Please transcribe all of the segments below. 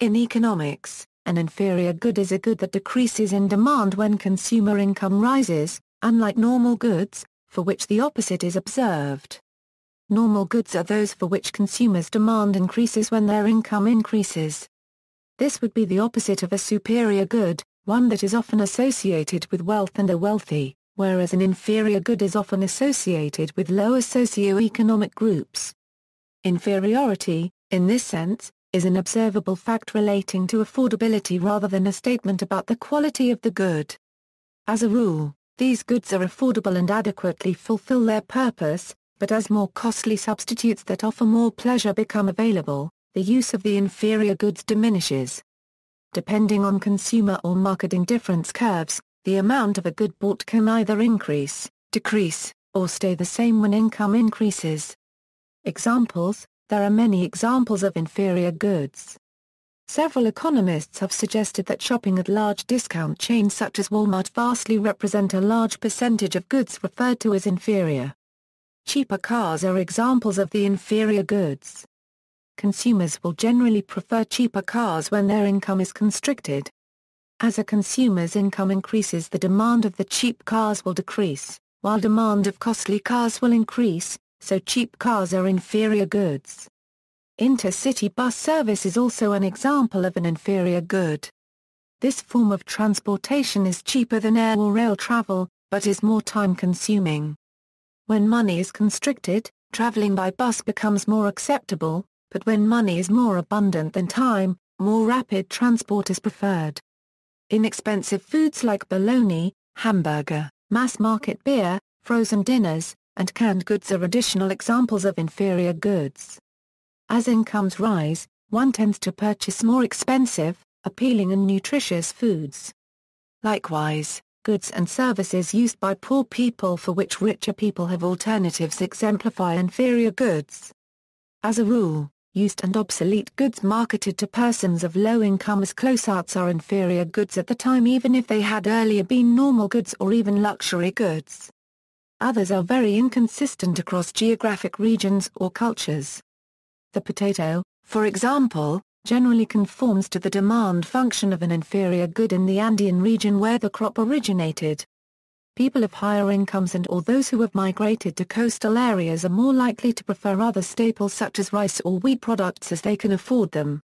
In economics, an inferior good is a good that decreases in demand when consumer income rises, unlike normal goods, for which the opposite is observed. Normal goods are those for which consumers' demand increases when their income increases. This would be the opposite of a superior good, one that is often associated with wealth and the wealthy, whereas an inferior good is often associated with lower socio-economic groups. Inferiority, in this sense, is an observable fact relating to affordability rather than a statement about the quality of the good. As a rule, these goods are affordable and adequately fulfill their purpose, but as more costly substitutes that offer more pleasure become available, the use of the inferior goods diminishes. Depending on consumer or market indifference curves, the amount of a good bought can either increase, decrease, or stay the same when income increases. Examples: there are many examples of inferior goods. Several economists have suggested that shopping at large discount chains such as Walmart vastly represent a large percentage of goods referred to as inferior. Cheaper cars are examples of the inferior goods. Consumers will generally prefer cheaper cars when their income is constricted. As a consumer's income increases, the demand of the cheap cars will decrease, while demand of costly cars will increase, so cheap cars are inferior goods. Intercity bus service is also an example of an inferior good. This form of transportation is cheaper than air or rail travel, but is more time-consuming. When money is constricted, traveling by bus becomes more acceptable, but when money is more abundant than time, more rapid transport is preferred. Inexpensive foods like bologna, hamburger, mass-market beer, frozen dinners, and canned goods are additional examples of inferior goods. As incomes rise, one tends to purchase more expensive, appealing and nutritious foods. Likewise, goods and services used by poor people for which richer people have alternatives exemplify inferior goods. As a rule, used and obsolete goods marketed to persons of low income as closeouts are inferior goods at the time, even if they had earlier been normal goods or even luxury goods. Others are very inconsistent across geographic regions or cultures. The potato, for example, generally conforms to the demand function of an inferior good in the Andean region where the crop originated. People of higher incomes and or those who have migrated to coastal areas are more likely to prefer other staples such as rice or wheat products as they can afford them.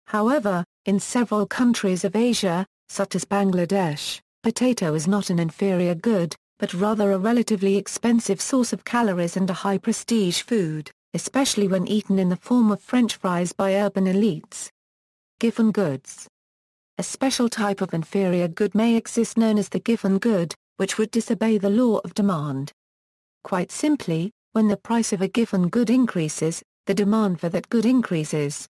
However, in several countries of Asia, such as Bangladesh, potato is not an inferior good, but rather a relatively expensive source of calories and a high-prestige food, especially when eaten in the form of French fries by urban elites. Given goods. A special type of inferior good may exist known as the given good, which would disobey the law of demand. Quite simply, when the price of a given good increases, the demand for that good increases.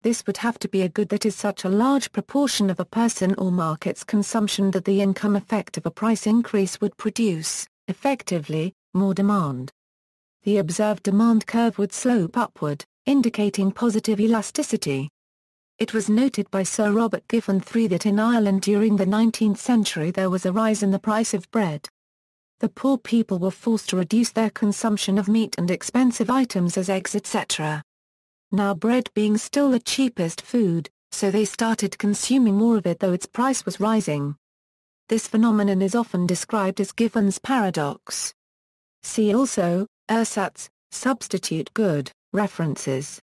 This would have to be a good that is such a large proportion of a person or market's consumption that the income effect of a price increase would produce, effectively, more demand. The observed demand curve would slope upward, indicating positive elasticity. It was noted by Sir Robert Giffin III that in Ireland during the 19th century there was a rise in the price of bread. The poor people were forced to reduce their consumption of meat and expensive items as eggs etc. Now bread being still the cheapest food, so they started consuming more of it though its price was rising. This phenomenon is often described as Giffin's paradox. See also, ersatz, substitute good, references.